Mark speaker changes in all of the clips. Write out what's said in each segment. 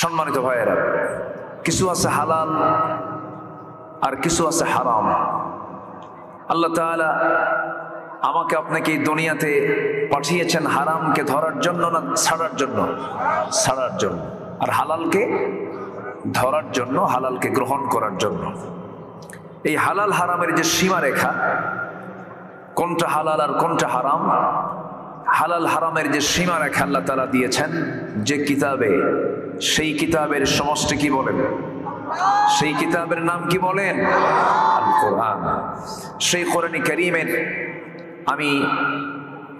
Speaker 1: সম্মানিত ভাইয়েরা, কিছু আছে হালাল আর কিছু আছে হারাম। আল্লাহ তাআলা আমাকে আপনাকে এই দুনিয়াতে পাঠিয়েছেন হারামকে ধরার জন্য না ছাড়ার জন্য? ছাড়ার জন্য। আর হালালকে ধরার জন্য, হালালকে গ্রহণ করার জন্য। এই হালাল হারামের যে সীমারেখা, কোনটা হালাল আর কোনটা হারাম, হালাল হারামের যে সীমারেখা আল্লাহ তাআলা দিয়েছেন যে কিতাবে, সেই কিতাবের সমষ্টি কি বলেন? সেই কিতাবের নাম কি বলেন? আল কোরআন। সেই কোরআনে কারীমের আমি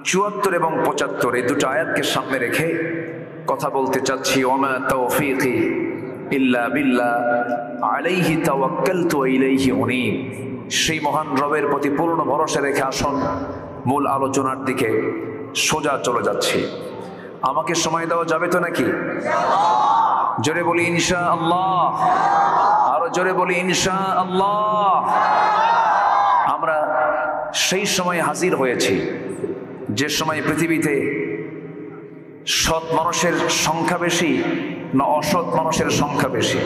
Speaker 1: ৭৪ এবং ৭৫ এই দুটো আয়াতকে সামনে রেখে কথা বলতে চাচ্ছি। ওমা তাওফীকি ইল্লা বিল্লাহ আলাইহি তাওয়াক্কালতু ওয়া ইলাইহি উনীব। সেই মহান রবের প্রতি পূর্ণ ভরসা রেখে আসুন মূল আলোচনার দিকে সোজা চলে যাচ্ছি। আমাকে সময় দেওয়া যাবে তো নাকি? জোরে বলি ইনশাআল্লাহ। আরো জোরে বলি ইনশাআল্লাহ। আমরা সেই সময় হাজির হয়েছি যে সময় পৃথিবীতে সৎ মানুষের সংখ্যা বেশি না অসৎ মানুষের সংখ্যা বেশি?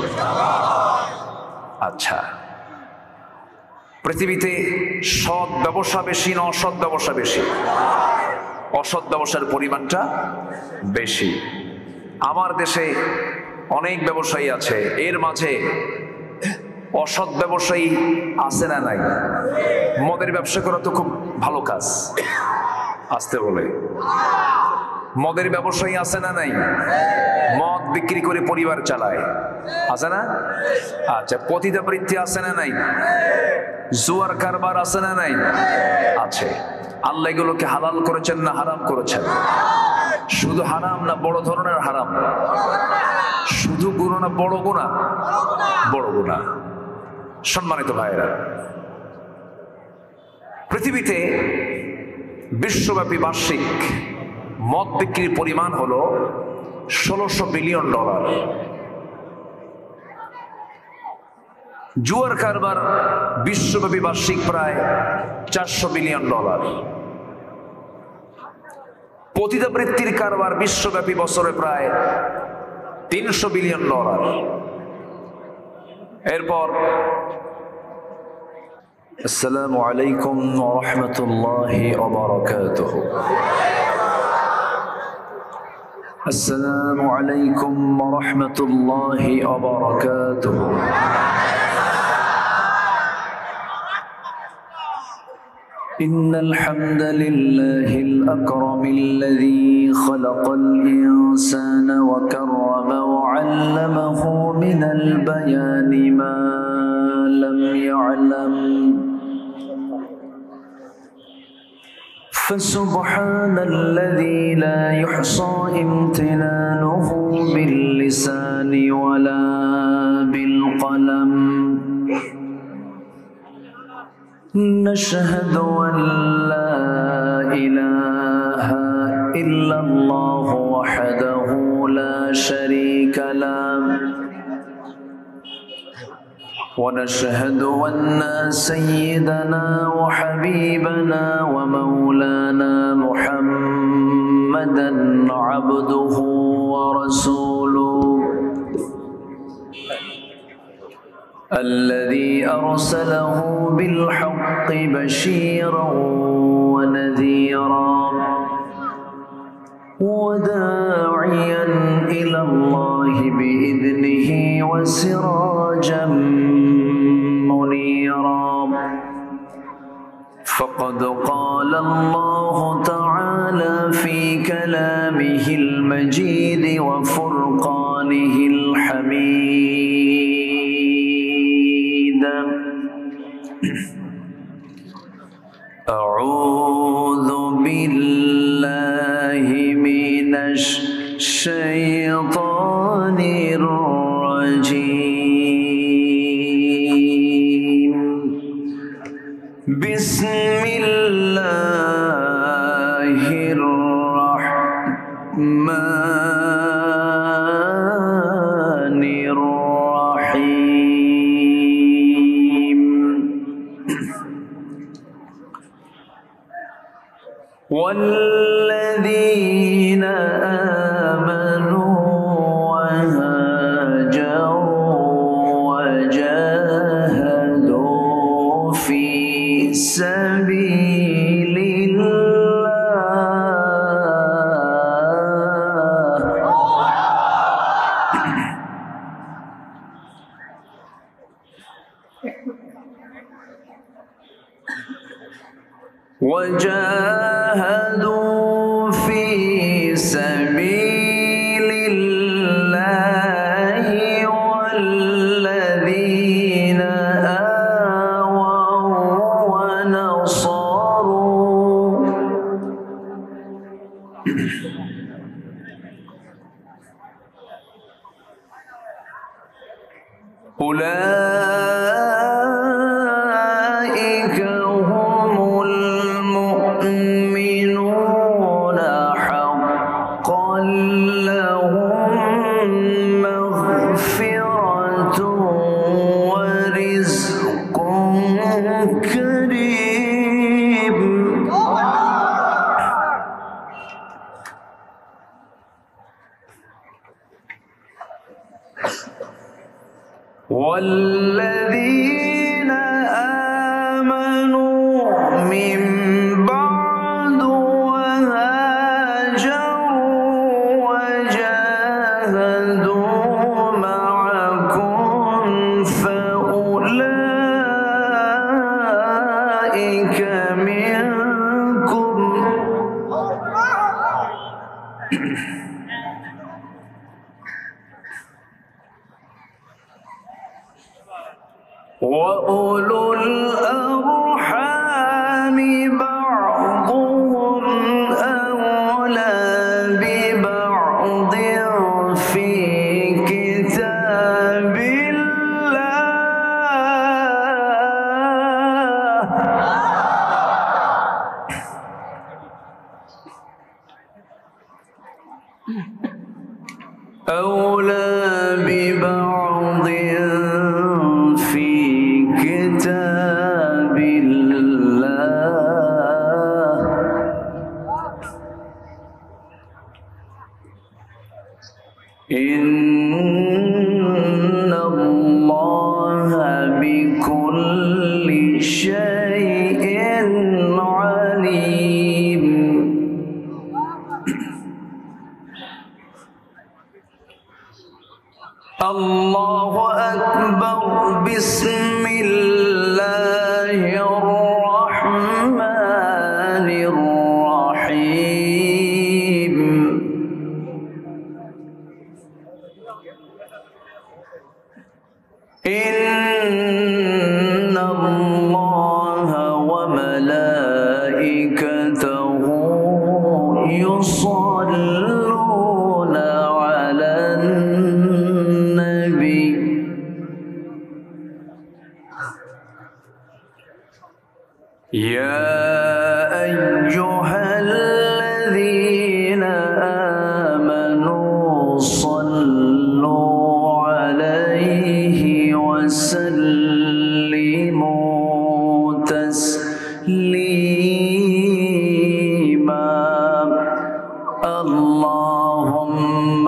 Speaker 1: আচ্ছা, পৃথিবীতে সৎ ব্যবসা বেশি না অসৎ ব্যবসা বেশি? অসৎ ব্যবসার পরিমাণটা বেশি। আমার দেশে অনেক ব্যবসায়ী আছে, এর মাঝে অসৎ ব্যবসায়ী আছে না নাই? মদের ব্যবসা করা তো খুব ভালো কাজ, আসতে বলে। মদের ব্যবসায়ী আছে না নাই? মদ বিক্রি করে পরিবার চালায়, আছে না? আচ্ছা, পতিতাবৃত্তি আছে না নাই? জুয়ার কারবার আছে না নাই? আছে। আল্লাহ এগুলোকে হালাল করেছেন না হারাম করেছেন? শুধু হারাম না বড় ধরনের হারাম? শুধু গুনাহ না বড় গুনাহ? বড় গুনাহ। সম্মানিত ভাইয়েরা, পৃথিবীতে বিশ্বব্যাপী বার্ষিক মদ বিক্রির পরিমাণ হলো $1600 বিলিয়ন। জুয়ার কারবার বিশ্বব্যাপী বার্ষিক প্রায় $400 বিলিয়ন। পতিতাবৃত্তির কারবার বিশ্বব্যাপী বছরে প্রায় $300 বিলিয়ন। এরপর আসসালামু আলাইকুম ওয়া রাহমাতুল্লাহি ওয়া বারাকাতুহু। আসসালামু আলাইকুম ওয়া রাহমাতুল্লাহি ওয়া বারাকাতুহু। إن الحمد لله الأكرم الذي خلق الإنسان وكرم وعلمه من البيان ما لم يعلم فسبحان الذي لا يحصى امتنانه باللسان ولا بالقلم نشهد أن لا إله إلا الله وحده لا شريك له ونشهد أن سيدنا وحبيبنا ومولانا محمدا عبده ورسوله الذي أرسله بالحق بشيرا ونذيرا وداعيا إلى الله بإذنه وسراجا منيرا فقد قال الله تعالى في كلامه المجيد وفرقانه الحميد أعوذ بالله من الشيطان الرجيم بسم الله الرحمن الرحيم والذين آمنوا وهاجروا وجاهدوا في سبيل الله والذين آووا ونصروا أولئك هم المؤمنون حقا لهم مغفرة ورزق كريم. والذين آمنوا من بعد وهاجروا وجاهدوا معكم فأولئك منكم وأولو الأرحام بعضهم أولى ببعض في كتاب الله أولى ببعض في كتاب الله إن الله بكل شيء عليم. الله أكبر. بسم الله الرحمن الرحيم. إن الله وملائكته يصلون على النبي يا أيها الذين آمنوا صلوا عليه وسلموا تسليما. اللهم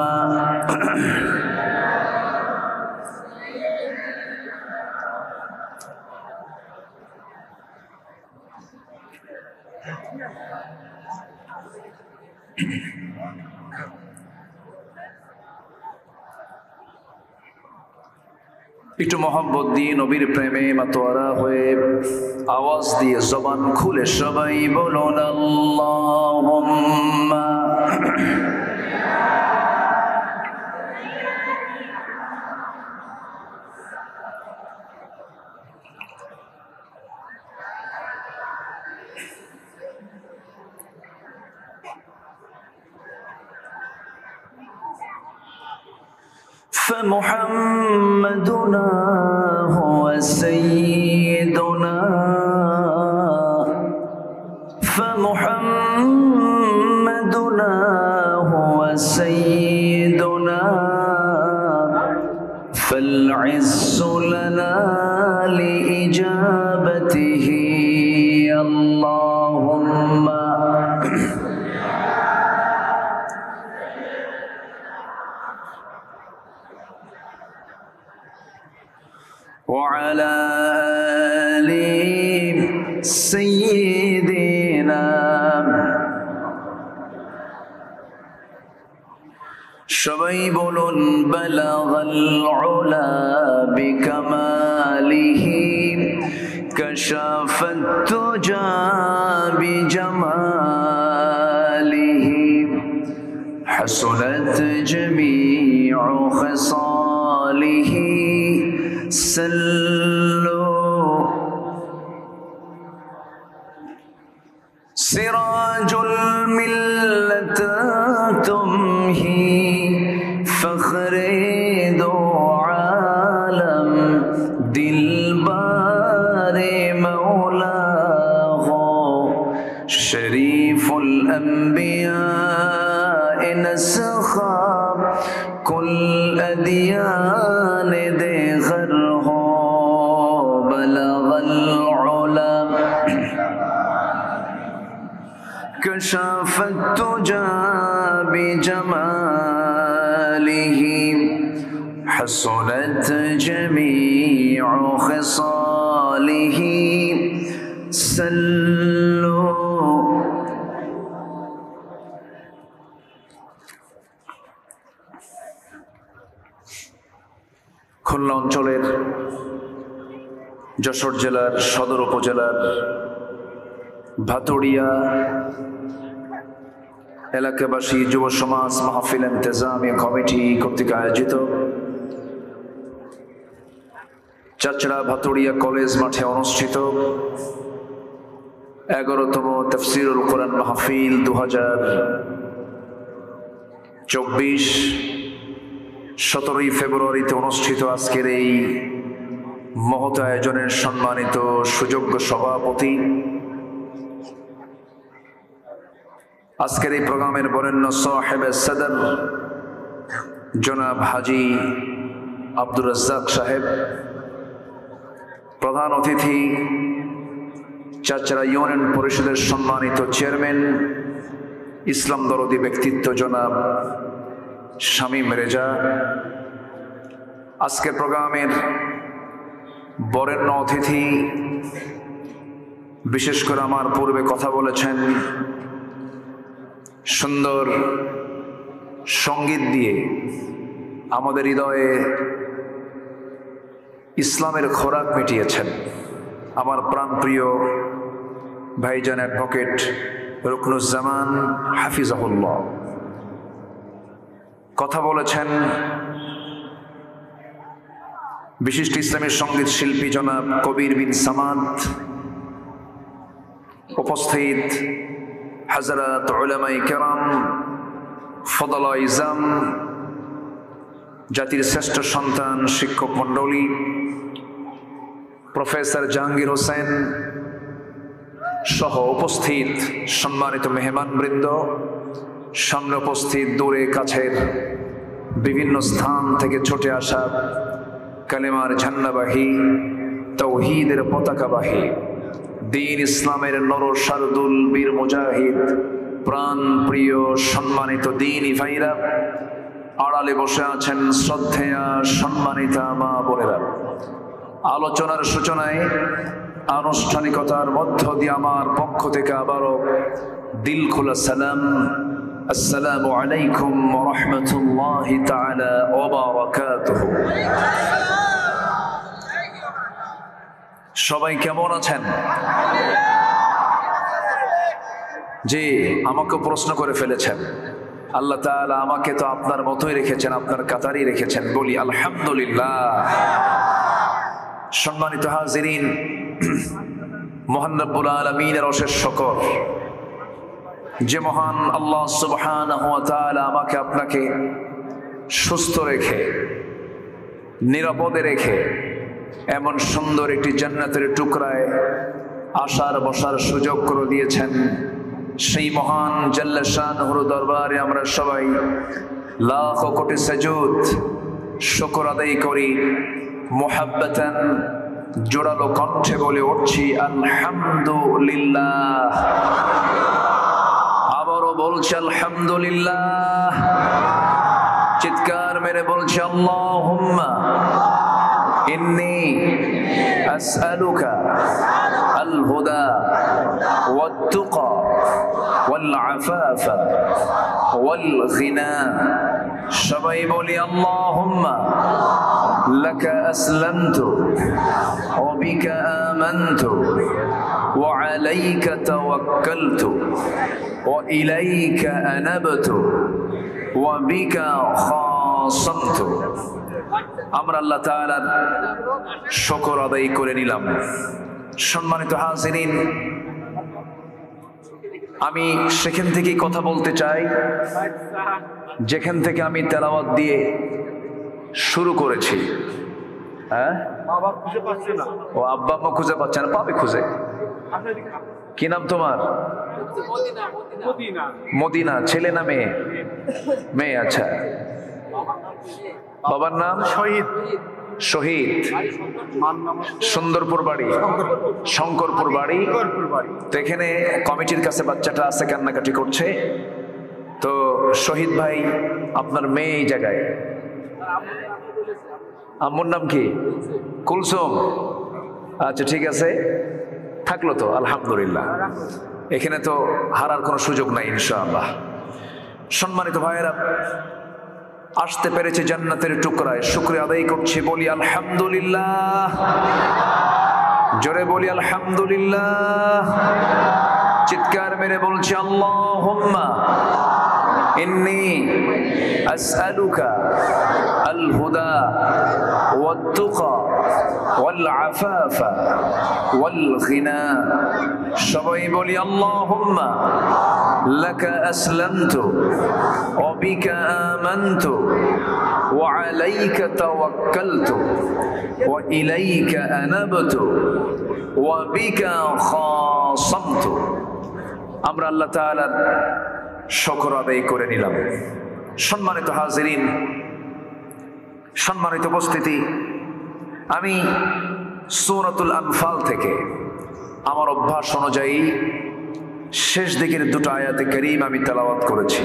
Speaker 1: একটু মহব্বত দিয়ে নবীর প্রেমে মাতোয়ারা হয়ে আওয়াজ দিয়ে জবান খুলে সবাই বলুন আল্লাহুম্মা فمحمدنا هو سيدنا فمحمدنا هو سيدنا فالعز لنا لإجابته اللهم وعلى آل سيدنا সবাই বলুন বালাগাল উলা বিকামালিহি كشف الدجى بجماله حسنت جميع خصاله سلوا سراج الملة تمهي فخر دو عالم دلبار مولاه شريف الأنبياء نسخا كل أديان دغره بلغ العلا كشف الدجى بجماله حسنت جميع خصاله سلوا খুলনা অঞ্চলের যশোর জেলার সদর উপজেলার ভাতুড়িয়া এলাকাবাসী যুব সমাজ মাহফিল ইন্তেজামি কমিটি কর্তৃক আয়োজিত চাচড়া ভাতুড়িয়া কলেজ মাঠে অনুষ্ঠিত 11তম তাফসীরুল কোরআন মাহফিল 2024 17ই ফেব্রুয়ারিতে অনুষ্ঠিত আজকের এই মহৎ আয়োজনের সম্মানিত সুযোগ্য সভাপতি, আজকের এই প্রোগ্রামের বরেণ্য সাহেব সদর জনাব হাজী আব্দুর রাজ্জাক সাহেব, প্রধান অতিথি চাচড়া ইউনিয়ন পরিষদের সম্মানিত চেয়ারম্যান ইসলাম দরদি ব্যক্তিত্ব জনাব শামীম রেজা, আজকের প্রোগ্রামের বরেণ্য অতিথি, বিশেষ করে আমার পূর্বে কথা বলেছেন, সুন্দর সঙ্গীত দিয়ে আমাদের হৃদয়ে ইসলামের খোরাক মিটিয়েছেন আমার প্রাণপ্রিয় ভাইজান অ্যাডভোকেট রুকনুজ্জামান হাফিজাহুল্লাহ। কথা বলেছেন বিশিষ্ট ইসলামী সঙ্গীত শিল্পী জনাব কবির বিন সামাদ, উপস্থিত হযরত উলামায়ে কেরাম, ফদলা ইজাম, জাতির শ্রেষ্ঠ সন্তান শিক্ষক মণ্ডলী, প্রফেসর জাহাঙ্গীর হোসেন সহ উপস্থিত সম্মানিত মেহমানবৃন্দ, সামনে উপস্থিত দূরে কাছের বিভিন্ন স্থান থেকে ছুটে আসা কালেমার ঝান্ডাবাহী, তাওহীদের পতাকাবাহী, দ্বীন ইসলামের নর শারদুল বীর মুজাহিদ, প্রাণ প্রিয় সম্মানিত দ্বীনি ভাইরা, আড়ালে বসে আছেন শ্রদ্ধেয়া সম্মানিতা মা বোনেরা, আলোচনার সূচনায় আনুষ্ঠানিকতার মধ্য দিয়ে আমার পক্ষ থেকে আবারও দিল খোলা সালাম, আসসালামু আলাইকুম ওয়া রাহমাতুল্লাহি তাআলা ওয়া বারাকাতুহু। সবাই কেমন আছেন? জি, আমাকে প্রশ্ন করে ফেলেছেন। আল্লাহ তাআলা আমাকে তো আপনার মতোই রেখেছেন, আপনার কাতারই রেখেছেন, বলি আলহামদুলিল্লাহ। সম্মানিত হাজিরিন, মহান রব্বুল আলামিনের অশেষ শুকর, যে মহান আল্লাহ সুবহানাহু ওয়া তাআলা আমাকে আপনাকে সুস্থ রেখে নিরাপদে রেখে এমন সুন্দর একটি জান্নাতের টুকরায় আসার বসার সুযোগ করে দিয়েছেন। সেই মহান জাল্লা শানহুর দরবারে আমরা সবাই লাখ কোটি সাজুদ শুকর আদায় করি, মুহাব্বাতান জোড়ালো কণ্ঠে বলে উঠছি আলহামদুলিল্লাহ। আবারও বলছি আলহামদুলিল্লাহ, চিৎকার মেরে বলছি আল্লাহুম্মা ইন্নী আসআলুকা আল হুদা ওয়াত তুকা ওয়াল আফাফা ওয়াল গিনা সবাই বলি আল্লাহুম্মা লাকা আসলামতু ওয়া বিকা আমানতু ওয়া আলাইকা তাওয়াক্কালতু ওয়া ইলাইকা আনাবতু ওয়া বিকা খাসামতু। আমরা আল্লাহ তাআলার শুকর আদায় করে নিলাম। সম্মানিত হাজিরিন, আমি সেখান থেকেই কথা বলতে চাই যেখান থেকে আমি তেলাওয়াত দিয়ে শুরু করেছি। হ্যাঁ, ও আব্বা আম্মা খুঁজে পাচ্ছে না, পাবে খুঁজে। কি নাম তোমার? মদিনা। ছেলে না মেয়ে? মেয়ে। আচ্ছা, বাবার নাম? শহীদ। শহীদ। সুন্দরপুর বাড়ি, শঙ্করপুর বাড়ি। তো এখানে কমিটির কাছে বাচ্চাটা আছে, কান্নাকাটি করছে। তো শহীদ ভাই, আপনার মেয়ে এই জায়গায়, আম্মুর নাম কি? কুলসুম। আচ্ছা, ঠিক আছে, থাকলো তো আলহামদুলিল্লাহ। এখানে তো হারার কোনো সুযোগ নাই ইনশাআল্লাহ। সম্মানিত ভাইয়েরা, আসতে পেরেছে জান্নাতের টুকরায়, শুকরিয়া আদায় করছি, বলি আলহামদুলিল্লাহ। জোরে বলি আলহামদুলিল্লাহ। চিৎকার মেরে বলছি আল্লাহুম্মা ইন্নী আসআলুকা আল হুদা ওয়াত তুকা ওয়াল আফাফা ওয়াল গিনা। সবাই বলি আল্লাহুম্মা লাকা আসলামতু ওয়া বিকা আমানতু ওয়া আলাইকা তাওয়াক্কালতু ওয়া ইলাইকা আনাবতু ওয়া বিকা খাসামতু। আমরা আল্লাহ তাআলার শুকর আদায় করে নিলাম। সম্মানিত হাজিরিন, সম্মানিত উপস্থিতি, আমি সূরাতুল আনফাল থেকে আমার অভ্যাস অনুযায়ী শেষ দিকের দুটো আয়াতে কারীম আমি তেলাওয়াত করেছি।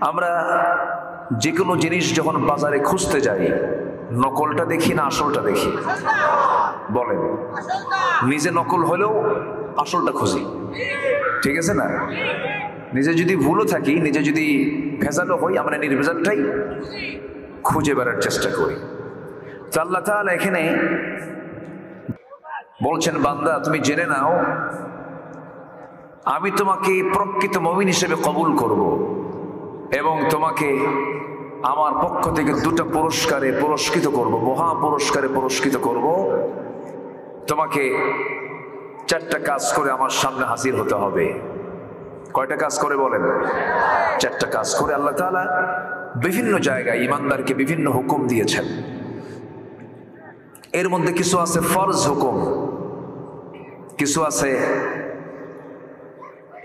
Speaker 1: আমরা যে কোনো জিনিস যখন বাজারে খুঁজতে যাই, নকলটা দেখি না আসলটা দেখি? বলেন, নিজে নকল হলেও আসলটা খুঁজি, ঠিক আছে না? নিজে যদি ভুলও থাকি, নিজে যদি ভেজালও হই, আমরা নির্ভেজালটাই খুঁজে বেড়ার চেষ্টা করি। তো আল্লাহ তাআলা এখানে বলছেন, বান্দা তুমি জেনে নাও, আমি তোমাকে প্রকৃত মুমিন হিসেবে কবুল করব এবং তোমাকে আমার পক্ষ থেকে দুটো পুরস্কারে পুরস্কৃত করব, মহা পুরস্কারে পুরস্কৃত করব। তোমাকে চারটা কাজ করে আমার সামনে হাজির হতে হবে। কয়টা কাজ করে বলেন? চারটা কাজ করে। আল্লাহ তাআলা বিভিন্ন জায়গায় ইমানদারকে বিভিন্ন হুকুম দিয়েছেন। এর মধ্যে কিছু আছে ফরজ হুকুম, কিছু আছে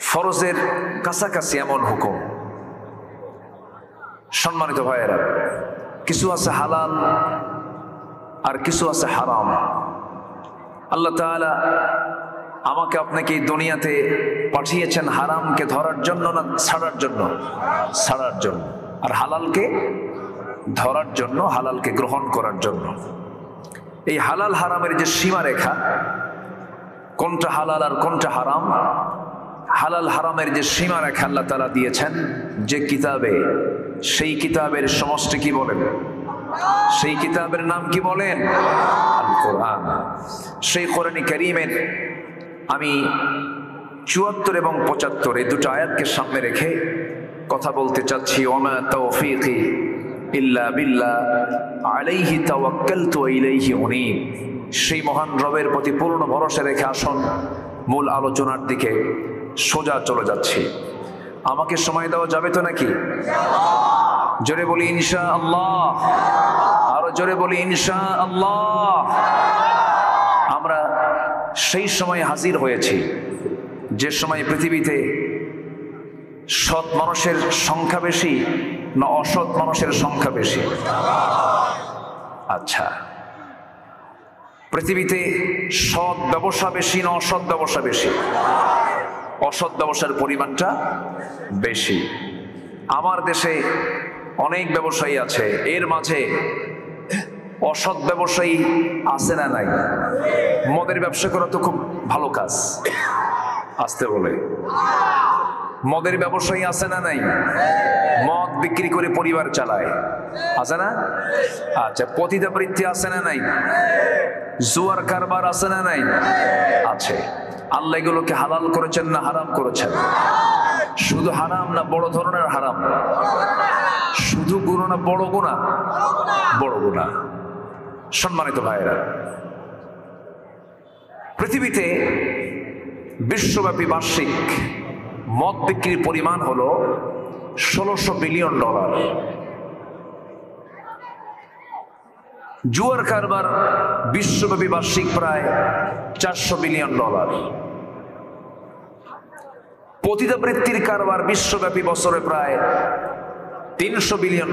Speaker 1: ফরজের কাছাকাছি এমন হুকুম। সম্মানিত ভাইয়েরা, কিছু আছে হালাল আর কিছু আছে হারাম। আল্লাহ তাআলা আমাকে আপনাকে এই দুনিয়াতে পাঠিয়েছেন হারামকে ধরার জন্য না ছাড়ার জন্য? ছাড়ার জন্য। আর হালালকে ধরার জন্য, হালালকে গ্রহণ করার জন্য। এই হালাল হারামের যে সীমারেখা, কোনটা হালাল আর কোনটা হারাম, হালাল হারামের যে সীমারেখা আল্লাহ তাআলা দিয়েছেন যে কিতাবে, সেই কিতাবের সমষ্টি কি বলেন? সেই কিতাবের নাম কি বলেন? আল কোরআন। সেই কোরআন কারীমের আমি ৭৪ এবং ৭৫ এই দুটো আয়াতকে সামনে রেখে কথা বলতে চাচ্ছি। ওমা তাওফীকি ইল্লা বিল্লাহ আলাইহি তাওয়াক্কালতু ওয়া ইলাইহি উনীব। সেই মহান রবের প্রতি পূর্ণ ভরসা রেখে আসুন মূল আলোচনার দিকে সোজা চলে যাচ্ছি। আমাকে সময় দেওয়া যাবে তো নাকি? জোরে বলি ইনশাআল্লাহ। আরো জোরে বলি ইনশাআল্লাহ। আমরা সেই সময় হাজির হয়েছি যে সময় পৃথিবীতে সৎ মানুষের সংখ্যা বেশি না অসৎ মানুষের সংখ্যা বেশি? আচ্ছা, পৃথিবীতে সৎ ব্যবসা বেশি না অসৎ ব্যবসা বেশি? অসৎ ব্যবসার পরিমাণটা বেশি। আমার দেশে অনেক ব্যবসায়ী আছে, এর মাঝে অসৎ ব্যবসায়ী আছে না নাই? মদের ব্যবসা করা তো খুব ভালো কাজ, আসতে বলে। মদের ব্যবসায়ী আছে না নাই? মদ বিক্রি করে পরিবার চালায়, আছে না? আচ্ছা, পতিতাবৃত্তি আছে না নাই? জুয়ার কারবার আছে না নাই? আছে। আল্লাহ এগুলোকে হালাল করেছেন না হারাম করেছেন? শুধু হারাম না বড় ধরনের হারাম? শুধু গুনাহ না বড় গুনাহ? বড় গুনাহ। সম্মানিত ভাইয়েরা, পৃথিবীতে বিশ্বব্যাপী বার্ষিক মদ বিক্রির পরিমাণ হলো $1600 বিলিয়ন। জুয়ার কারবার বিশ্বব্যাপী বার্ষিক প্রায় $400 বিলিয়ন। পতিতাবৃত্তির কারবার বিশ্বব্যাপী বছরে প্রায় $300 বিলিয়ন।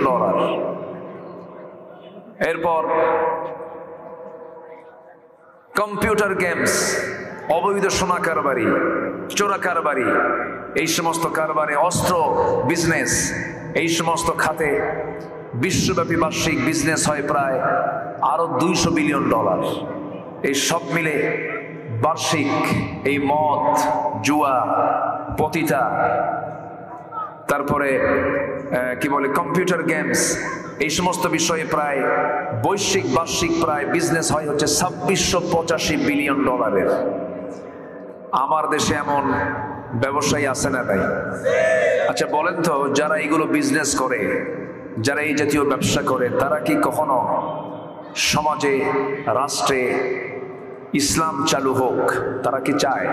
Speaker 1: এরপর কম্পিউটার গেমস, অবৈধ সোনা কারবারি, চোরা কারবারি, এই সমস্ত কারবারে, অস্ত্র বিজনেস, এই সমস্ত খাতে বিশ্বব্যাপী বার্ষিক বিজনেস হয় প্রায় আরো $200 বিলিয়ন। এই সব মিলে বার্ষিক এই মদ, জুয়া, পতিতা, তারপরে কি বলে কম্পিউটার গেমস, এই সমস্ত বিষয়ে প্রায় বৈশ্বিক বার্ষিক প্রায় বিজনেস হয় হচ্ছে $2685 বিলিয়ন। আমার দেশে এমন ব্যবসায়ী আছে না নাই? আচ্ছা বলেন তো, যারা এগুলো বিজনেস করে, যারা এই জাতীয় ব্যবসা করে, তারা কি কখনো সমাজে, রাষ্ট্রে ইসলাম চালু হোক তারা কি চায়?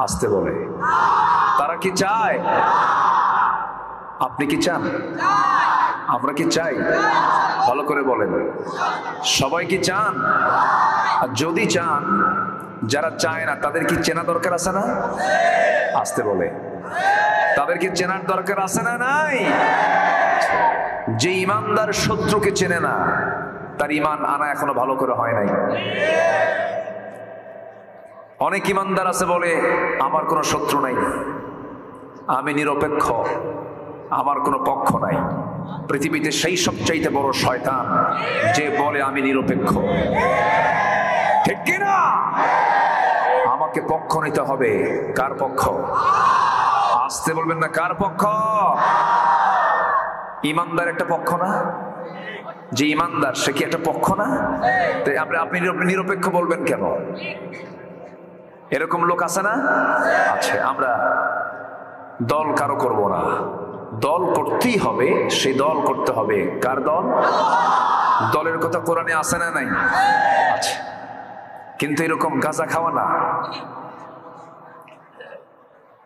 Speaker 1: আসতে বলে, তারা কি চায়? আপনি কি চান? আমরা কি চাই? ভালো করে বলেন, সবাই কি চান? আর যদি চান, যারা চায় না তাদের কি চেনা দরকার আছে না? আসতে বলে, তাদেরকে চেনার দরকার আছে না নাই? যে ইমানদার শত্রুকে চেনে না, তার ইমান আনা এখনো ভালো করে হয় নাই। অনেক ইমানদার আছে বলে আমার কোনো শত্রু নাই, আমি নিরপেক্ষ, আমার কোনো পক্ষ নাই। পৃথিবীতে সেই সবচাইতে বড় শয়তান যে বলে আমি নিরপেক্ষ, ঠিক কিনা? আমাকে পক্ষ নিতে হবে। কার পক্ষ? আসতে বলবেন না, কার পক্ষ? ইমানদার একটা পক্ষ না? যে ইমানদার সে কি একটা পক্ষ না? তাই আপনি নিরপেক্ষ বলবেন কেন? এরকম লোক আছে না? আছে। আমরা দল কারো করব না, দল করতেই হবে, সেই দল করতে হবে। কার দল? দলের কথা কোরআনে আছে না নাই? আছে। কিন্তু এরকম গাঁজা খাওয়া না,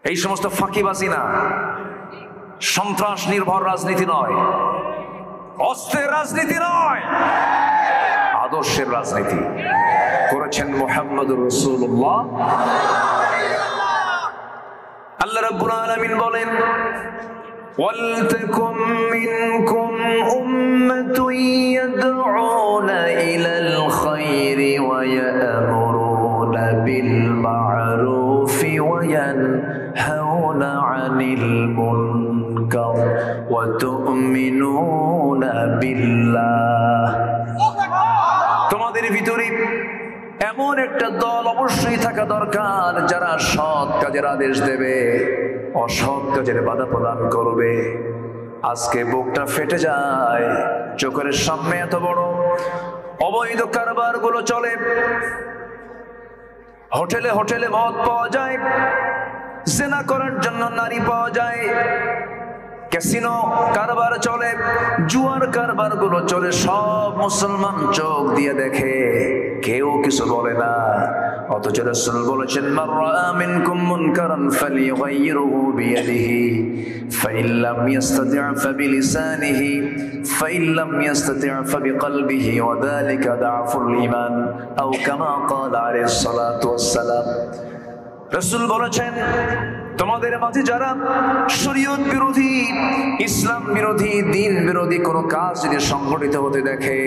Speaker 1: এই সমস্ত ফাঁকিবাজি না, সন্ত্রাস নির্ভর রাজনীতি নয়, অস্ত্রের রাজনীতি নয়, আদর্শের রাজনীতি করেছেন মুহাম্মদুর রাসূলুল্লাহ। আল্লাহ রাব্বুল আলামিন বলেন, ওয়ালতাকুম মিনকুম উম্মাতুন ইয়াদউনা ইলাল খায়রি ওয়া ইয়া'মুরুনা বিল মা'রুফি ওয়া ইয়ানহাউনা আনিল মুনকার ওয়া তু'মিনুনা বিল্লাহ। তোমাদের ভিতরে এমন একটা দল অবশ্যই থাকা দরকার যারা সৎ কাজের আদেশ দেবে, অসৎ কাজের বাধা প্রদান করবে। আজকে বুকটা ফেটে যায়, চোখের সামনে এত বড় অবৈধ কারবার গুলো চলে। হোটেলে হোটেলে মদ পাওয়া যায়, জিনা করার জন্য নারী পাওয়া যায়, ক্যাসিনো কারবার চলে, জুয়ার কারবার গুলো চলে। সব মুসলমান চোখ দিয়ে দেখে, কেউ কিছু বলে না। অথচ রাসূল বলেছেন, মান রাআ মিনকুম মুনকারান ফালিয়ুগাইয়িরহু বিয়াদিহি ফাইন লাম ইস্তাতি' ফাবিলিসানিহি ফাইন লাম ইস্তাতি' ফাবিকলবিহি ওয়া যালিকা দা'ফুল ঈমান আও কামা ক্বালা আলাইহিস সালাতু ওয়াস সালাম। রাসূল বলেছেন, তোমাদের মাঝে যারা শরীয়ত বিরোধী, ইসলাম বিরোধী, দিন বিরোধী কোনো কাজ যদি সংগঠিত হতে দেখে,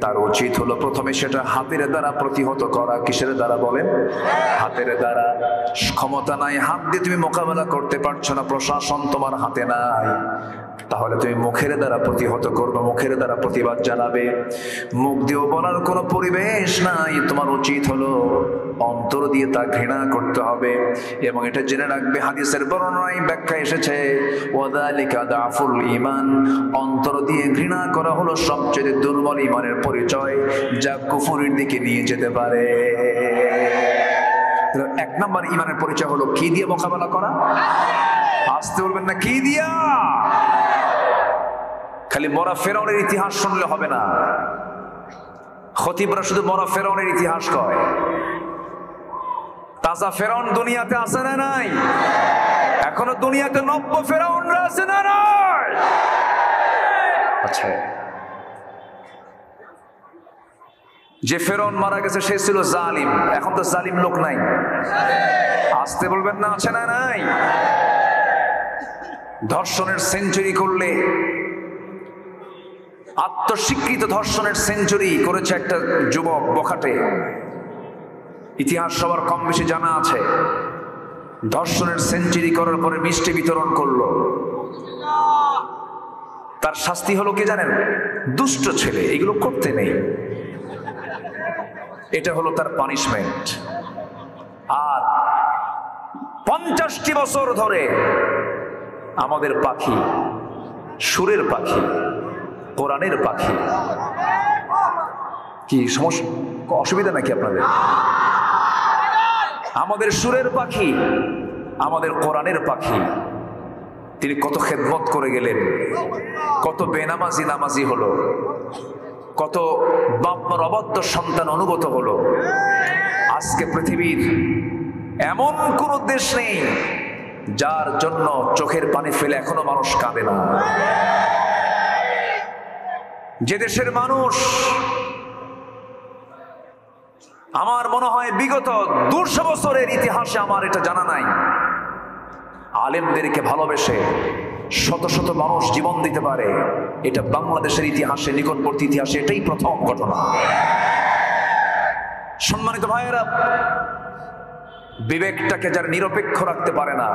Speaker 1: তার উচিত হলো প্রথমে সেটা হাতের দ্বারা প্রতিহত করা। কিসের দ্বারা বলেন? হাতের দ্বারা। ক্ষমতা নাই, হাত দিয়ে তুমি মোকাবেলা করতে পারছো না, প্রশাসন তোমার হাতে নাই, তাহলে তুমি মুখের দ্বারা প্রতিহত করবে, মুখের দ্বারা প্রতিবাদ জানাবে, মুখ দিয়েও বলার কোনো পরিবেশ নাই। তোমার উচিত হলো অন্তর দিয়ে তা ঘৃণা করতে হবে। এবং এটা জেনে রাখবে, হাদিসের বর্ণনায় ব্যাখ্যা এসেছে, ওয়াযালিকা দাফুল ঈমান, অন্তর দিয়ে ঘৃণা করা হলো সবচেয়ে দুর্বল ঈমানের পরিচয়, যা কুফরের দিকে নিয়ে যেতে পারে। এক নম্বর ঈমানের পরিচয় হলো কি দিয়ে মোকাবেলা করা? আসতে বলবেন না, কি দিয়া? খালি মরা ফেরাউনের ইতিহাস শুনলে হবে না। খতিবরা শুধু মরা ফেরাউনের ইতিহাস কয়। তাজা ফেরাউন দুনিয়াতে আছে না নাই? এখনো দুনিয়াতে নব্য ফেরাউনরা আছে না নাই? আচ্ছা, যে ফেরাউন মারা গেছে সে ছিল জালিম, এখন তো জালিম লোক নাই। আসতে বলবেন না, আছে না নাই? ধর্ষণের সেঞ্চুরি করলে, আত্মস্বীকৃত ধর্ষণের সেঞ্চুরি করেছে একটা যুবক বখাটে। ইতিহাস সবার কম বেশি জানা আছে। ধর্ষণের সেঞ্চুরি করার পরে মিষ্টি বিতরণ করলো। তার শাস্তি হলো কি জানেন? দুষ্ট ছেলে, এগুলো করতে নেই। এটা হলো তার পানিশমেন্ট। আর 50টি বছর ধরে আমাদের পাখি, সুরের পাখি, কোরআনের পাখি, কি সমস্যা, অসুবিধা নাকি আপনাদের? আমাদের সুরের পাখি, আমাদের কোরআনের পাখি, তিনি কত খেদমত করে গেলেন, কত বেনামাজি নামাজি হলো, কত বাপমার অবাধ্য সন্তান অনুগত হলো। আজকে পৃথিবীর এমন কোন দেশ নেই যার জন্য চোখের পানি ফেলে এখনো মানুষ কাঁদে না। যে দেশের মানুষ, আমার মনে হয় বিগত 200 বছরের ইতিহাসে, আমার এটা জানা নাই, আলেমদেরকে ভালোবেসে শত শত মানুষ জীবন দিতে পারে, এটা বাংলাদেশের ইতিহাসে, নিকটবর্তী ইতিহাসে এটাই প্রথম ঘটনা। সম্মানিত ভাইয়েরা, বিবেকটাকে যারা নিরপেক্ষ রাখতে পারে না,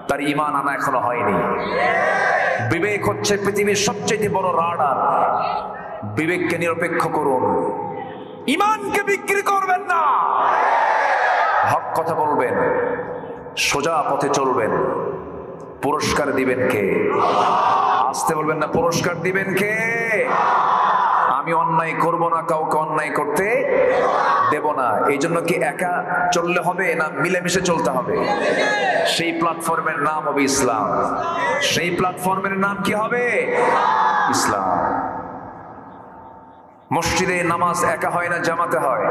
Speaker 1: তার ঈমান আনা এখনো হয়নি। বিবেক হচ্ছে পৃথিবীর সবচেয়ে বড় রাডার। বিবেককে নিরপেক্ষ করুন, ঈমানকে বিক্রি করবেন না। হক কথা বলবেন, সোজা পথে চলবেন। পুরস্কার দিবেন কে? আসতে বলবেন না, পুরস্কার দিবেন কে? আমি অন্যায় করব না, কাউকে অন্যায় করতে দেব না। এই জন্য কি একা চললে হবে না মিলেমিশে চলতে হবে? সেই প্ল্যাটফর্মের নাম হবে ইসলাম। সেই প্ল্যাটফর্মের নাম কি হবে? ইসলাম। মসজিদে নামাজ একা হয় না, জামাতে হয়।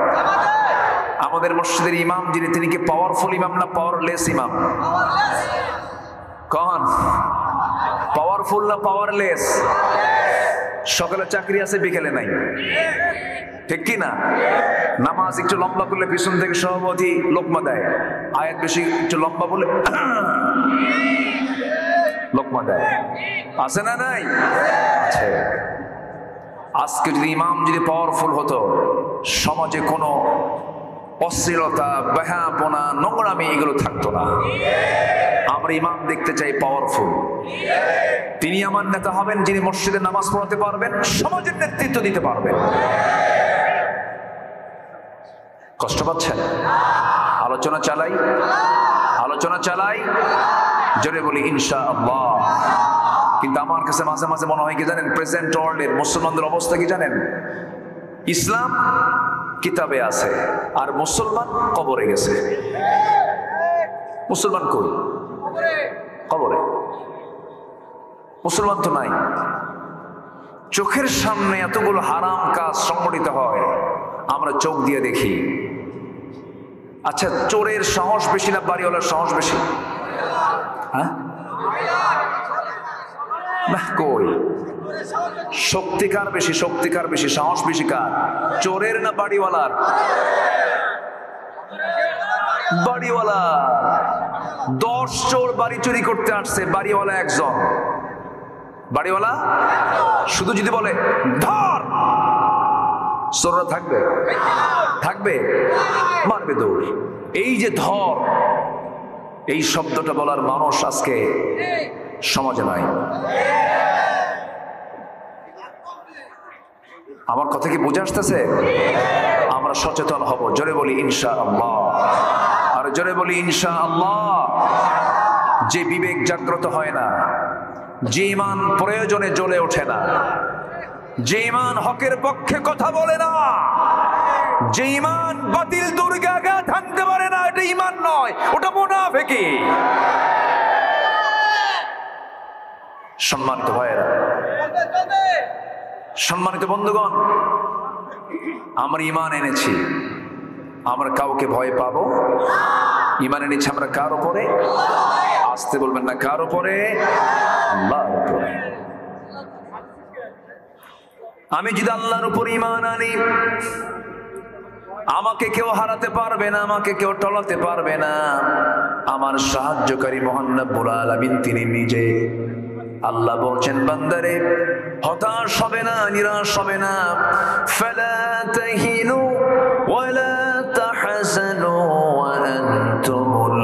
Speaker 1: আমাদের মসজিদের ইমাম যিনি, তিনি কি পাওয়ারফুল ইমাম না পাওয়ারলেস ইমাম? কন পাওয়ারফুল না পাওয়ারলেস? সকালে চাকরি আছে, বিকেলে নাই, ঠিক কি না? নামাজ একটু লম্বা করলে পিছন থেকে সভাপতি লোকমা দেয়, আয়াত বেশি একটু লম্বা বলে লোকমা দেয়, আছে না নাই? আছে। আজকে যদি ইমাম যদি পাওয়ারফুল হতো, সমাজে কোনো অশ্লীলতা, বেহাপনা, নোংরামি এগুলো থাকতো না। আমরা ইমাম দেখতে চাই পাওয়ারফুল। তিনি আমার নেতা হবেন যিনি মসজিদে নামাজ পড়াতে পারবেন, সমাজের নেতৃত্ব দিতে পারবেন। কষ্ট পাচ্ছেন? আলোচনা চালাই, আলোচনা চালাই, জোরে বলি ইনশাআল্লাহ। কিন্তু আমার কাছে মাঝে মাঝে মনে হয় কি জানেন, প্রেজেন্ট ওয়ার্ল্ডের মুসলমানদের অবস্থা কি জানেন? ইসলাম কিতাবে আছে আর মুসলমান কবরে গেছে। মুসলমান কই? কবরে। মুসলমান তো নাই। চোখের সামনে এতগুলো হারাম কাজ সংগঠিত হয়, আমরা চোখ দিয়ে দেখি। আচ্ছা, চোরের সাহস বেশি না বাড়িওয়ালার সাহস বেশি? হ্যাঁ, না কই? শক্তিকার বেশি, শক্তিকার বেশি, সাহস বেশি কার? চোরের না বাড়িওয়ালার? বাড়িওয়ালা। 10 চোর বাড়ি চুরি করতে আসছে, বাড়িওয়ালা একজন। বাড়িওয়ালা শুধু যদি বলে ধর, চোররা থাকবে? থাকবে? মারবে দৌড়। এই যে ধর, এই শব্দটা বলার মানুষ আজকে সমাজে নাই। আমার কথা কি বুঝে আসতেছে? আমরা সচেতন হব। জোরে বলি ইনশাআল্লাহ, আর জোরে বলি ইনশাআল্লাহ। যে বিবেক জাগ্রত হয় না, যে ঈমান প্রয়োজনে জ্বলে ওঠে না, যে ঈমান হকের পক্ষে কথা বলে না, যে ঈমান বাতিল দুর্গে আঘাত হানতে পারে না, এটা ঈমান নয়, ওটা মুনাফিকি। সম্মানিত ভাইয়েরা, সম্মানিত বন্ধুগণ, আমরা ঈমান এনেছি, আমরা কাউকে ভয় পাবো? ঈমান এনেছি আমরা কার উপরে? আসতে বলবেন না, কার উপরে? আল্লাহর উপরে। আমি যদি আল্লাহর উপর ঈমান আনি, আমাকে কেউ হারাতে পারবে না, আমাকে কেউ টলাতে পারবে না। আমার সাহায্যকারী মহান রব্বুল আলামিন তিনি নিজে। আল্লাহ বলছেন, বান্দারে হতাশ হবে না, নিরাশ হবে না। ফালা তাহিনু ওয়ালা তাহজানু ওয়া আনতুমুল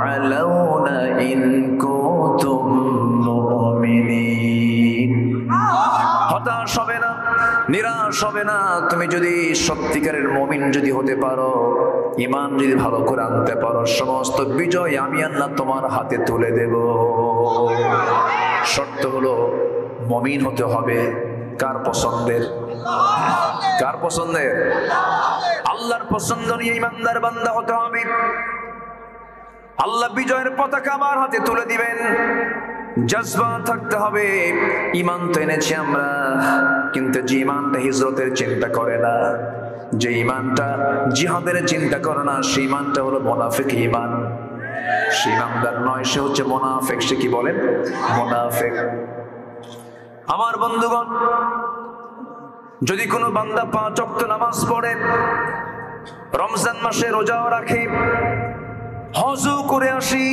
Speaker 1: আ'লাউনা ইন কুনতুম মুমিনিন। হতাশ হবে না, নিরাশ হবে না। তুমি যদি সত্যিকারের মুমিন যদি হতে পারো, ঈমান যদি ভালো করে আনতে পারো, সমস্ত বিজয় আমি আল্লাহ তোমার হাতে তুলে দেব। শর্ত হলো মুমিন হতে হবে কার পছন্দের? কার পছন্দের? আল্লাহর পছন্দ নিয়ে ঈমানদার বান্দা হতে হবে। আল্লাহ বিজয়ের পতাকা আমার হাতে তুলে দিবেন, জজবা থাকতে হবে। ঈমান তো এনেছি আমরা, কিন্তু যে ঈমানটা হিজরতের চিন্তা করে না, যে ঈমানটা জিহাদের চিন্তা করে না, সেই ঈমানটা হলো মুনাফিক ঈমান। সে ঈমানদার নয়, সে হচ্ছে মুনাফিক। সে কি বলেন? মুনাফিক। আমার বন্ধুগণ, যদি কোনো বান্দা 5 ওয়াক্ত নামাজ পড়ে, রমজান মাসে রোজাও রাখে, হজও করে আসি,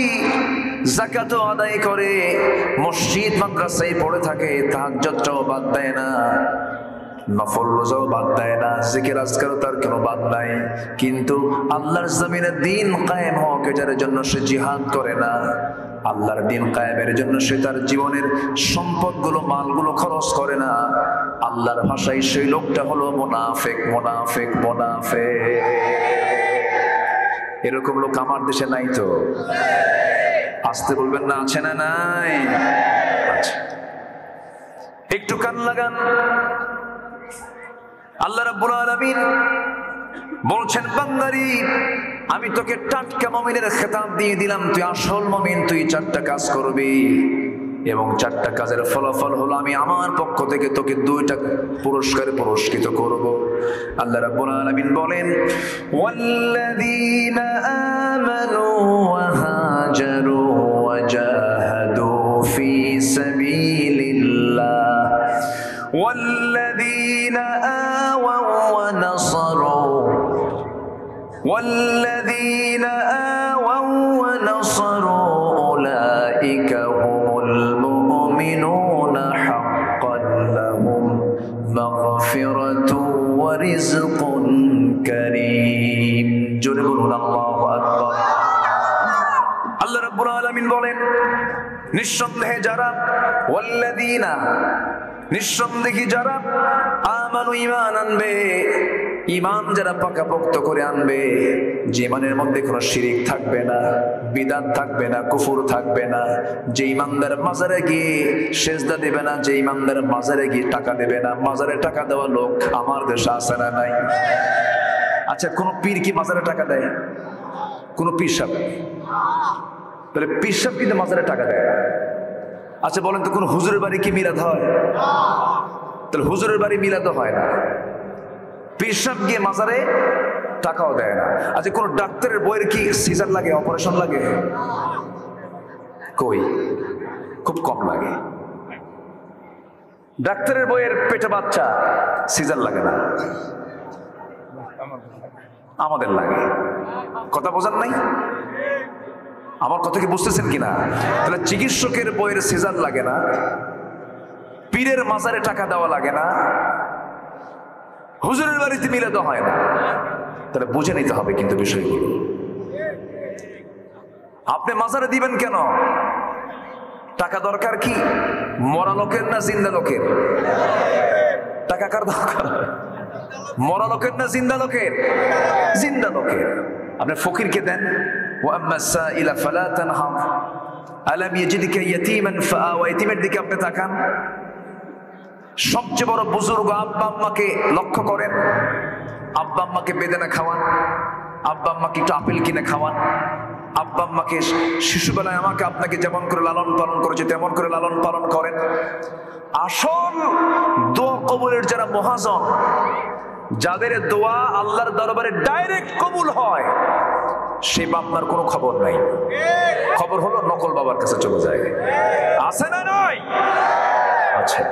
Speaker 1: যাকাতও আদায় করে, মসজিদ মাদ্রাসায় পড়ে থাকে, তাহাজ্জুদটাও বাদ দেয় না, নফল রোজাও বাদ দেয় না, জিকির আজকারও তার কোনো বাদ নাই, কিন্তু আল্লাহর জমিনে দ্বীন কায়েম হোক এটার জন্য সে জিহাদ করে না। আল্লাহর দ্বীন কায়েমের জন্য সে তার জীবনের সম্পদগুলো, মালগুলো খরচ করে না। আল্লাহর ভাষায় সেই লোকটা হলো মুনাফিক, মুনাফিক, মুনাফিক। এরকম লোক আমার দেশে নাই তো? আসতে বলবেন না, আছে না? নাই? আচ্ছা, একটু কান লাগান। আল্লাহ রাব্বুল আলামিন বলছেন, বান্দারি আমি তোকে টাটকা মুমিনের খেতাব দিয়ে দিলাম, তুই আসল মুমিন, তুই 4টা কাজ করবি, এবং 4টা কাজের ফলাফল হলো আমি আমার পক্ষ থেকে তোকে 2টা পুরস্কারে পুরস্কৃত করব। আল্লাহ রাব্বুল আলামিন বলেন, ওয়াল্লাযীনা আমানু ওয়া হাজারু ওয়া জাহাদু ফি সাবিলিল্লাহ والذين آووا ونصروا أولئك هم المؤمنون حقا لهم مغفرة ورزق كريم। জোরে বলুন আল্লাহু আকবার। আল্লাহ রাব্বুল আলামিন বলেন, নিঃসন্দেহে যারা, ওয়াল্লাযীনা নিঃসন্দেহে যারা, আমানু ঈমান আনবে, ঈমান যারা পাকাপোক্ত করে আনবে, যে ঈমানের মধ্যে কোনো শিরিক থাকবে না, বিদআত থাকবে না, কুফর থাকবে না, যে ঈমানদার মাজারে গিয়ে সেজদা দেবে না, যে ঈমানদার মাজারে গিয়ে টাকা দেবে না। মাজারে টাকা দেওয়া লোক আমার দেশে আছে না? নাই? আচ্ছা, কোন পীর কি মাজারে টাকা দেয়? কোন পীর সাহেব? তাহলে পীর সাহেব কিন্তু মাজারে টাকা দেয় না। আচ্ছা বলেন তো, কোন হুজুরের বাড়ি কি মিলাদ হয়? তাহলে হুজুরের বাড়ি মিলাদও হয় না, পীর সাহেব গিয়ে মাজারে টাকাও দেয় না। আচ্ছা, কোন ডাক্তারের বইয়ের কি সিজার লাগে, অপারেশন লাগে? কই, খুব কম লাগে। ডাক্তারের বইয়ের পেটে বাচ্চা, সিজার লাগে না, আমাদের লাগে। কথা বোঝেন নাই? আমার কথা কি বুঝতেছেন কিনা? তাহলে চিকিৎসকের বইয়ের সিজার লাগে না, পীরের মাজারে টাকা দেওয়া লাগে না, হুজুরের বাড়িতে মিলাদ হয় না। তাহলে বুঝে নিতে হবে কিন্তু বিষয়গুলো। আপনি মাজারে দিবেন কেন? টাকা দরকার কি মরা লোকের না জিন্দা লোকের? টাকা কার দরকার? মরা লোকের না জিন্দা লোকের? জিন্দা লোকের। আপনি ফকিরকে দেন, ওয়া আম্মা সাইলা ফালা তানহার আলাম ইয়াজিদকা ইয়াতীমান ফাআওয়া, ইতিমের দিকে আপনি তাকান। সবচেয়ে বড় বুজুর্গ আব্বা আম্মাকে লক্ষ্য করেন, আব্বা আম্মাকে বেদানা খাওয়ান, আব্বা আম্মাকে একটু আপেল কিনে খাওয়ান, আব্বা আম্মাকে শিশুবেলায় আমাকে আপনাকে যেমন করে লালন পালন করেছে তেমন করে লালন পালন করেন। আসল দোয়া কবুলের যারা মহাজন, যাদের দোয়া আল্লাহর দরবারে ডাইরেক্ট কবুল হয়, সেই বাপমার কোনো খবর নাই। খবর হলো নকল বাবার কাছে চলে যায়। আছে না নয়? আছে।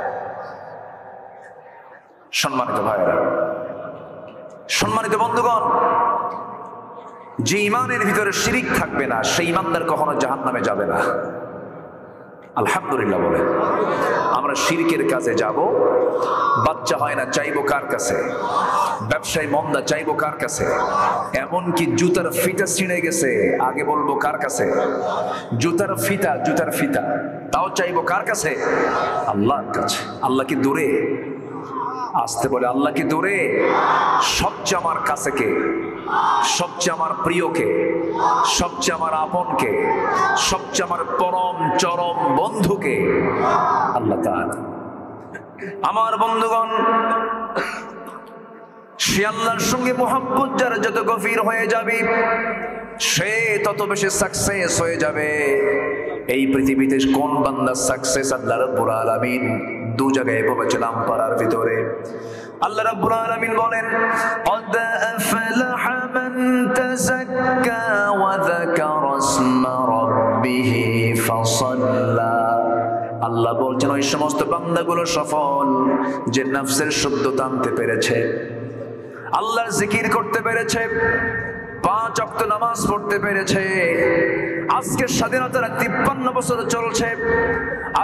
Speaker 1: সম্মানিত ভাইরা, সম্মানিত বন্ধুগণ, যে ইমানের ভিতরে শিরিক থাকবে না সেই ইমানদার কখনো জাহান্নামে যাবে না। আলহামদুলিল্লাহ বলে। আমরা শিরকের কাজে যাব, বাচ্চা হয় না চাইবো কার কাছে? ব্যবসায় মন্দা চাইবো কার কাছে? এমনকি জুতার ফিতা ছিঁড়ে গেছে, আগে বলবো কার কাছে? জুতার ফিতা তাও চাইবো কার কাছে? আল্লাহর কাছে। আল্লাহ কি দূরে? আসতে বলে আল্লাহ কি দূরে? সবচেয়ে আমার কাছে কে? সবচেয়ে আমার প্রিয় কে? সবচেয়ে আমার আপন কে? সবচেয়ে আমার পরম চরম বন্ধু কে? আল্লাহ তাআলা। আমার বন্ধুগণ, সে আল্লাহর সঙ্গে মুহাব্বত যার যত গভীর হয়ে যাবে, সে তত বেশি সাকসেস হয়ে যাবে। এই পৃথিবীতে কোন বান্দা সাকসেস? আল্লাহ রাব্বুল আলামিন দু জায়গায় বলেছিলাম পারার ভিতরে। আল্লাহ রাব্বুল আলামিন বলেন, قد أفلح من تزكى وذكر اسم ربه فصلى। আল্লাহ বলছেন ওই সমস্ত বান্দাগুলো সফল যে নফসের শুদ্ধতা আনতে পেরেছে, আল্লাহর জিকির করতে পেরেছে, 5 ওয়াক্ত নামাজ পড়তে পেরেছে। আজকে স্বাধীনতার 53 বছর চলছে,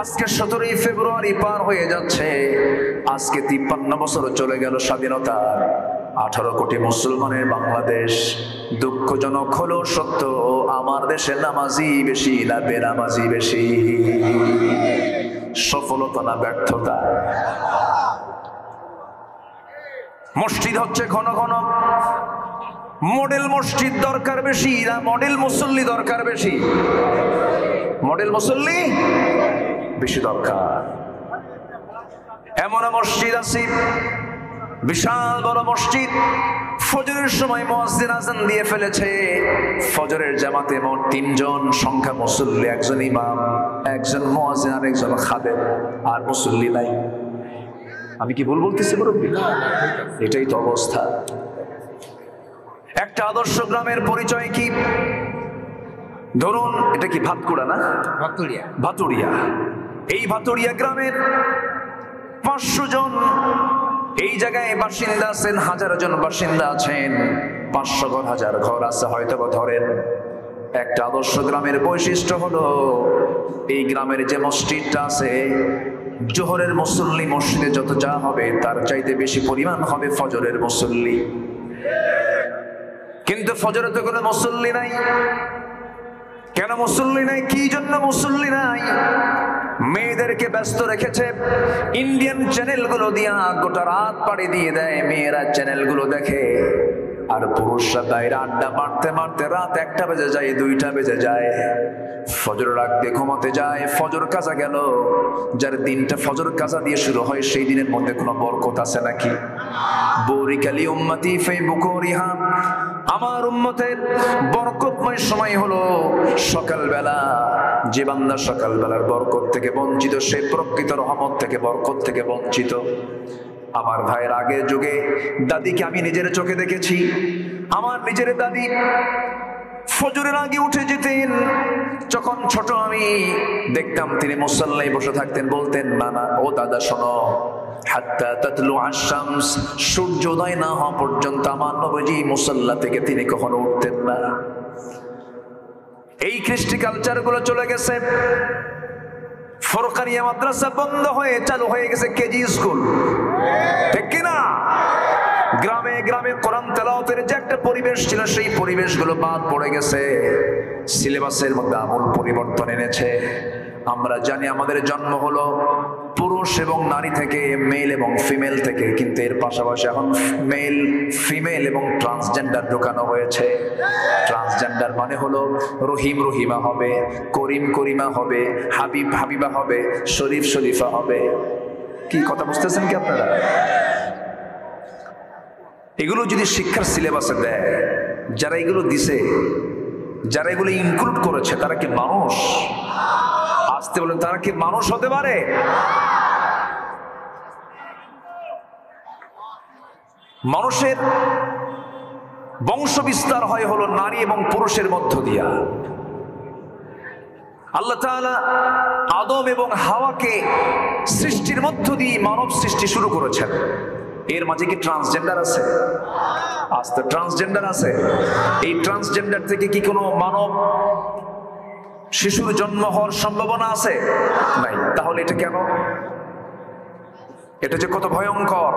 Speaker 1: আজকে 17ই ফেব্রুয়ারি পার হয়ে যাচ্ছে, আজকে 53 বছর চলে গেল স্বাধীনতার। 18 কোটি মুসলমানের বাংলাদেশ। দুঃখজনক হলো সত্য, আমার দেশে নামাজি বেশি না বেনামাজি বেশি? সফলতা না ব্যর্থতা? মসজিদ হচ্ছে ঘন ঘন, মডেল মসজিদ দরকার বেশি না মডেল মুসল্লি দরকার বেশি? মডেল মুসল্লি বেশি দরকার। এমন মসজিদ আছে, বিশাল বড় মসজিদ, ফজরের সময় মুয়াজ্জিন আযান দিয়ে ফেলেছে, ফজরের জামাতে মোট 3 জন সংখ্যা মুসল্লি, একজন ইমাম, একজন মুয়াজ্জিন আর একজন খাদেম, আর মুসল্লি নাই। আমি কি ভুল বলতেছি মুরব্বি? এটাই তো অবস্থা। একটা আদর্শ গ্রামের পরিচয় কি? ধরুন এটা কি ভাতকুড়া না? ভাতুড়িয়া। এই ভাতুড়িয়া গ্রামের 500 জন এই জায়গায় বাসিন্দা আছেন, 1000 জন বাসিন্দা আছেন, 500 ঘর 1000 ঘর আছে হয়তো বা ধরেন। একটা আদর্শ গ্রামের বৈশিষ্ট্য হলো এই গ্রামের যে মসজিদটা আছে, জোহরের মুসল্লি মসজিদে যত যা হবে তার চাইতে বেশি পরিমাণ হবে ফজরের মুসল্লি। কিন্তু ফজরে তো কোনো মুসল্লি নাই। কেন মুসল্লি নাই? কি জন্য মুসল্লি নাই? মেয়েদেরকে ব্যস্ত রেখেছে, ইন্ডিয়ান চ্যানেলগুলো দিয়া গোটা রাত পাড়ি দিয়ে দেয়, মেয়েরা চ্যানেলগুলো দেখে, আর পুরুষরা বাইরে আড্ডা মারতে মারতে রাত 1টা বেজে যায়, 2টা বেজে যায়, ফজর রাখতে ঘুমাতে যায়। ফজর কাজা গেল, যার দিনটা ফজর কাজা দিয়ে শুরু হয় সেই দিনের মধ্যে কোনো বরকত আছে নাকি? বুরিকালি উম্মতি ফি বুকুরিহা, আমার উম্মতের বরকতময় সময় হলো সকালবেলা। যে বান্দা সকালবেলার বরকত থেকে বঞ্চিত, সে প্রকৃত রহমত থেকে বরকত থেকে বঞ্চিত। আমার ভাইয়ের আগের যুগে দাদিকে আমি নিজের চোখে দেখেছি। আমার নিজের দাদি ফজরের আগে উঠে যেতেন। যখন ছোট আমি দেখতাম তিনি মুসাল্লায় বসে থাকতেন, বলতেন, নানা ও দাদা শোনো, হাত্তা তাতলু আশ-শামস, সূর্যোদয় না হওয়া পর্যন্ত আমার নবীজি মুসাল্লা থেকে তিনি কখনো উঠতেন না। এই কৃষ্টি কালচার গুলো চলে গেছে। ফরকানিয়া মাদ্রাসা বন্ধ হয়ে চালু হয়ে গেছে কেজি স্কুল, ঠিক কিনা? গ্রামে গ্রামে কোরআন তেলাওয়াতের যে একটা পরিবেশ ছিল, সেই পরিবেশগুলো বাদ পড়ে গেছে। সিলেবাসের মধ্যে আমূল পরিবর্তন এনেছে। আমরা জানি আমাদের জন্ম হলো পুরুষ এবং নারী থেকে, মেল এবং ফিমেল থেকে, কিন্তু এর পাশাপাশি এখন মেল, ফিমেল এবং ট্রান্সজেন্ডার ঢোকানো হয়েছে। ট্রান্সজেন্ডার মানে হলো রহিম রহিমা হবে, করিম করিমা হবে, হাবিব হাবিবা হবে, শরীফ শরীফা হবে। কি কথা বুঝতেছেন কি আপনারা? এগুলো যদি শিক্ষার সিলেবাসে দেয়, যারা এগুলো দিছে, যারা এগুলো ইনক্লুড করেছে, তারা কি মানুষ? আসতে বলেন, তারা কি মানুষ হতে পারে? মানুষের বংশ বিস্তার হয় হলো নারী এবং পুরুষের মধ্য দিয়া। আল্লাহ তাআলা আদম এবং হাওয়াকে সৃষ্টির মধ্য দিয়ে মানব সৃষ্টি শুরু করেছেন। এর মাঝে কি ট্রান্সজেন্ডার আছে? আস্তে ট্রান্সজেন্ডার আছে। এই ট্রান্সজেন্ডার থেকে কি কোনো মানব শিশুর জন্ম হওয়ার সম্ভাবনা আছে? নাই। তাহলে এটা কেন? এটা যে কত ভয়ঙ্কর,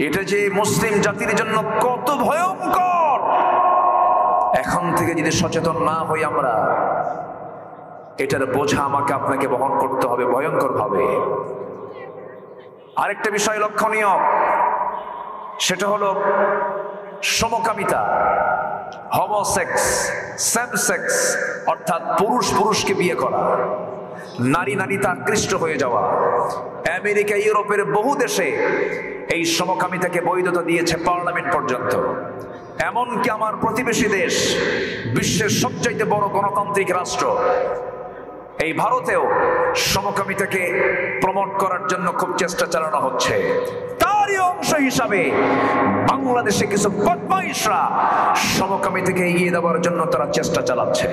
Speaker 1: এটা যে মুসলিম জাতির জন্য কত ভয়ঙ্কর, এখন থেকে যদি সচেতন না হই আমরা, এটার বোঝা আমাকে আপনাকে বহন করতে হবে ভয়ঙ্কর ভাবে। আরেকটা বিষয় লক্ষণীয়, সেটা হলো সমকামিতা, হোমোসেক্স, সেম সেক্স, অর্থাৎ পুরুষ পুরুষকে বিয়ে করা, নারী নারীতে আকৃষ্ট হয়ে যাওয়া। আমেরিকা, ইউরোপের বহু দেশে এই সমকামিতাকে বৈধতা দিয়েছে পার্লামেন্ট পর্যন্ত। এমনকি আমার প্রতিবেশী দেশ, বিশ্বের সবচাইতে বড় গণতান্ত্রিক রাষ্ট্র, এই ভারতেও সমকামিতাকে প্রমোট করার জন্য খুব চেষ্টা চালানো হচ্ছে। তারই অংশ হিসাবে বাংলাদেশে কিছু বদমাইশরা সমকামিতাকে এগিয়ে দেওয়ার জন্য তারা চেষ্টা চালাচ্ছে।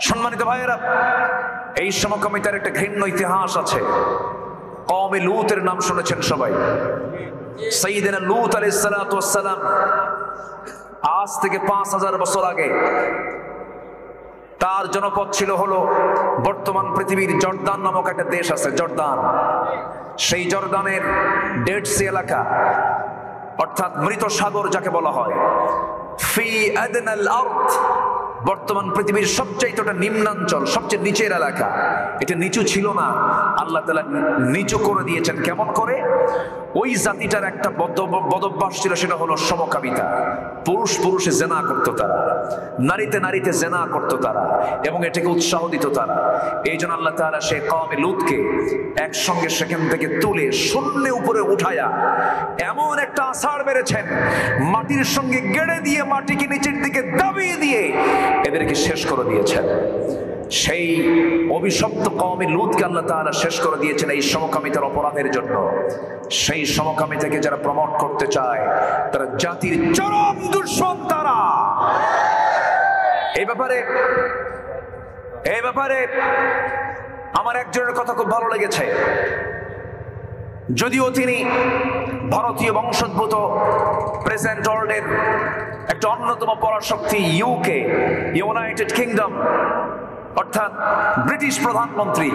Speaker 1: সম্মানিত ভাইয়েরা, এই সমকামিতার একটা ঘৃণ্য ইতিহাস আছে। কওমে লূতের নাম শুনেছেন সবাই। সাইয়েদনা লূত আলাইহিস সালাতু ওয়াস সালাম আজ থেকে 5000 বছর আগে তার জনপদ ছিল হলো বর্তমান পৃথিবীর জর্দান নামক একটা দেশ আছে, জর্দান। সেই জর্দানের ডেড সি এলাকা, অর্থাৎ মৃত সাগর যাকে বলা হয়, ফি আদনাল আরদ, বর্তমান পৃথিবীর সবচেয়ে নিম্নাঞ্চল, সবচেয়ে নিচের এলাকা। এটা নিচু ছিল না, আল্লাহ তাআলা নিচু করে দিয়েছেন। কেমন করে? ওই জাতিটার একটা বদভ্যাস ছিল, সেটা হলো সমকামিতা। পুরুষ পুরুষে জেনা করতো তারা, নারীতে নারীতে জেনা করতো তারা, এবং এটাকে উৎসাহ দিত তারা। এই জন্য আল্লাহ তাআলা সেই কওমে লূতকে একসঙ্গে সেখান থেকে তুলে শূন্যে উপরে উঠায়া এমন একটা আছাড় মেরেছেন, মাটির সঙ্গে গেড়ে দিয়ে, মাটিকে নিচের দিকে দাবিয়ে দিয়ে এদেরকে শেষ করে দিয়েছেন। সেই অভিশপ্ত কওমে লূতকে আল্লাহ তাআলা শেষ করে দিয়েছেন এই সমকামিতার অপরাধের জন্য। সেই সমকামিতাকে যারা প্রমোট করতে চায়, তারা জাতির চরম দুশমন। তারা এই ব্যাপারে আমার একজনের কথা খুব ভালো লেগেছে। যদিও তিনি ভারতীয় বংশোদ্ভূত, প্রেজেন্ট ওয়ার্ল্ডের একটা অন্যতম পরাশক্তি, ইউকে, ইউনাইটেড কিংডম, অর্থাৎ ব্রিটিশ প্রধানমন্ত্রী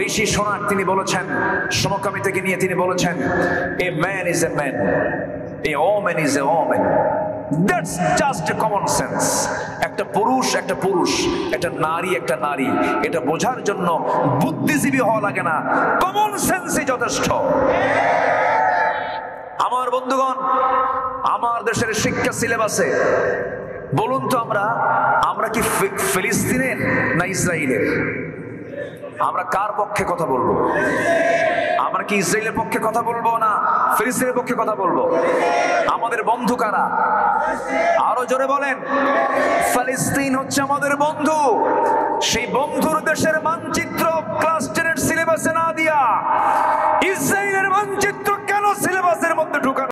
Speaker 1: ঋষি সোনাক, তিনি বলেছেন সমকামিতাকে নিয়ে, তিনি বলেছেন, a man is a man, a woman is a woman, that's just a common sense. একটা পুরুষ একটা পুরুষ, একটা নারী একটা নারী, এটা বোঝার জন্য বুদ্ধিজীবী হওয়া লাগে না, কমন সেন্সই যথেষ্ট। আমার বন্ধুগণ, আমার দেশের শিক্ষা সিলেবাসে বলুন তো, আমরা কি ফিলিস্তিনের না ইসরায়েলের? আমরা কার পক্ষে কথা বলবো? আমরা কি ইসরায়েলের পক্ষে কথা বলবো না ফিলিস্তিনের পক্ষে কথা বলবো? আমাদের বন্ধু কারা? আরো জোরে বলেন। ফিলিস্তিন হচ্ছে আমাদের বন্ধু। সেই বন্ধুর দেশের মানচিত্র ক্লাস 10